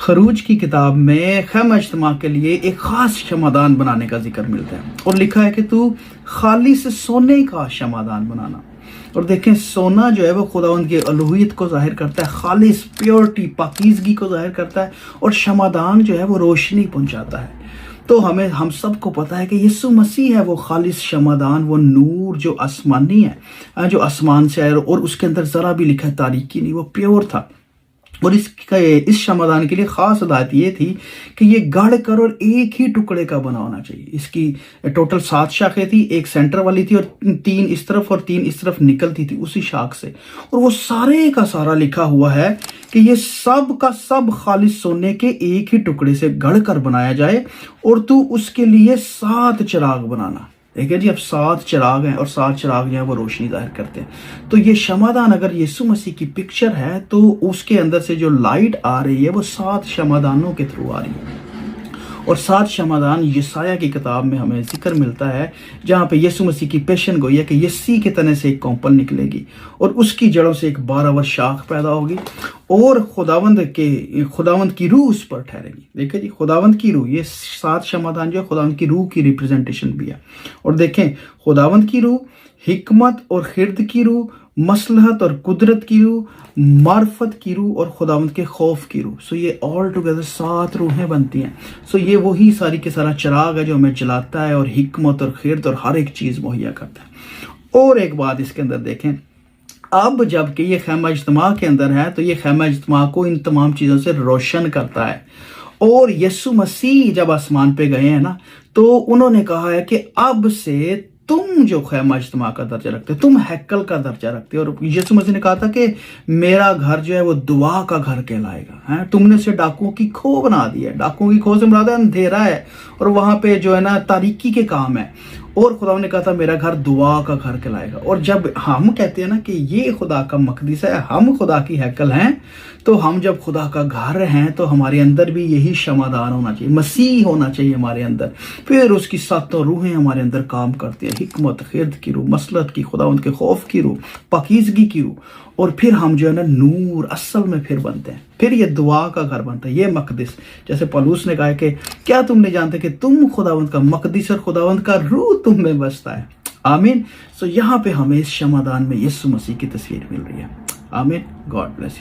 خروج کی کتاب میں خیمہ اجتماع کے لیے ایک خاص شمعدان بنانے کا ذکر ملتا ہے اور لکھا ہے کہ تو خالص سونے کا شمعدان بنانا. اور دیکھیں سونا جو ہے وہ خداوند کی الوہیت کو ظاہر کرتا ہے، خالص پیورٹی پاکیزگی کو ظاہر کرتا ہے، اور شمعدان جو ہے وہ روشنی پہنچاتا ہے. تو ہم سب کو پتا ہے کہ یسوع مسیح ہے وہ خالص شمعدان، وہ نور جو آسمانی ہے، جو آسمان سے آئے، اور اس کے اندر ذرا بھی لکھا ہے تاریکی نہیں، وہ پیور تھا. اور اس شمعدان کے لیے خاص ہدایت یہ تھی کہ یہ گڑھ کر اور ایک ہی ٹکڑے کا بنا ہونا چاہیے. اس کی ٹوٹل 7 شاخیں تھی، ایک سینٹر والی تھی اور 3 اس طرف اور 3 اس طرف نکلتی تھی اسی شاخ سے. اور وہ سارے کا سارا لکھا ہوا ہے کہ یہ سب کا سب خالص سونے کے ایک ہی ٹکڑے سے گڑھ کر بنایا جائے، اور تو اس کے لیے 7 چراغ بنانا. دیکھیں جی، اب 7 چراغ ہیں اور 7 چراغ جو ہیں وہ روشنی ظاہر کرتے ہیں. تو یہ شمعدان اگر یسوع مسیح کی پکچر ہے تو اس کے اندر سے جو لائٹ آ رہی ہے وہ 7 شمعدانوں کے تھرو آ رہی ہے. اور 7 شمعدان یسایہ کی کتاب میں ہمیں ذکر ملتا ہے جہاں پہ یسوع مسیح کی پیشن گوئی ہے کہ یسی کے تنے سے ایک کونپل نکلے گی اور اس کی جڑوں سے ایک 12 ور شاخ پیدا ہوگی، اور خداوند کی روح اس پر ٹھہرے گی. دیکھیں جی، خداوند کی روح، یہ 7 شمعدان جو ہے خداوند کی روح کی ریپرزنٹیشن بھی ہے. اور دیکھیں خداوند کی روح، حکمت اور خرد کی روح، مصلحت اور قدرت کی روح، معرفت کی روح اور خداوند کے خوف کی روح. سو یہ آل ٹوگیدر 7 روحیں بنتی ہیں. سو یہ وہی ساری کے سارا چراغ ہے جو ہمیں جلاتا ہے اور حکمت اور خرد اور ہر ایک چیز مہیا کرتا ہے. اور ایک بات اس کے اندر دیکھیں، اب جب کہ یہ خیمہ اجتماع کے اندر ہے تو یہ خیمہ اجتماع کو ان تمام چیزوں سے روشن کرتا ہے. اور یسوع مسیح جب آسمان پہ گئے ہیں نا، تو انہوں نے کہا ہے کہ اب سے تم جو خیمہ اجتماع کا درجہ رکھتے، تم ہیکل کا درجہ رکھتے. اور یسوع مسیح نے کہا تھا کہ میرا گھر جو ہے وہ دعا کا گھر کہلائے گا. تم نے اسے ڈاکوؤں کی کھو بنا دیا ہے. ڈاکوؤں کی کھو سے مراد اندھیرا ہے اور وہاں پہ جو ہے نا تاریکی کے کام ہے. اور خدا نے کہا تھا میرا گھر دعا کا گھر کہلائے گا. اور جب ہم کہتے ہیں نا کہ یہ خدا کا مقدس ہے، ہم خدا کی ہیکل ہیں، تو ہم جب خدا کا گھر ہیں تو ہمارے اندر بھی یہی شمعدان ہونا چاہیے، مسیح ہونا چاہیے ہمارے اندر. پھر اس کی 7 روحیں ہمارے اندر کام کرتی ہیں، حکمت، خرد کی روح، مصلحت کی، خداوند کے خوف کی روح، پاکیزگی کی روح. اور پھر ہم جو ہے نا نور اصل میں پھر بنتے ہیں. پھر یہ دعا کا گھر بنتا ہے، یہ مقدس. جیسے پولس نے کہا کہ کیا تم نہیں جانتے کہ تم خداوند کا مقدس اور خداوند کا روح تم میں بستا ہے. آمین. سو یہاں پہ ہمیں اس شمعدان میں یسوع مسیح کی تصویر مل رہی ہے. آمین. God bless you.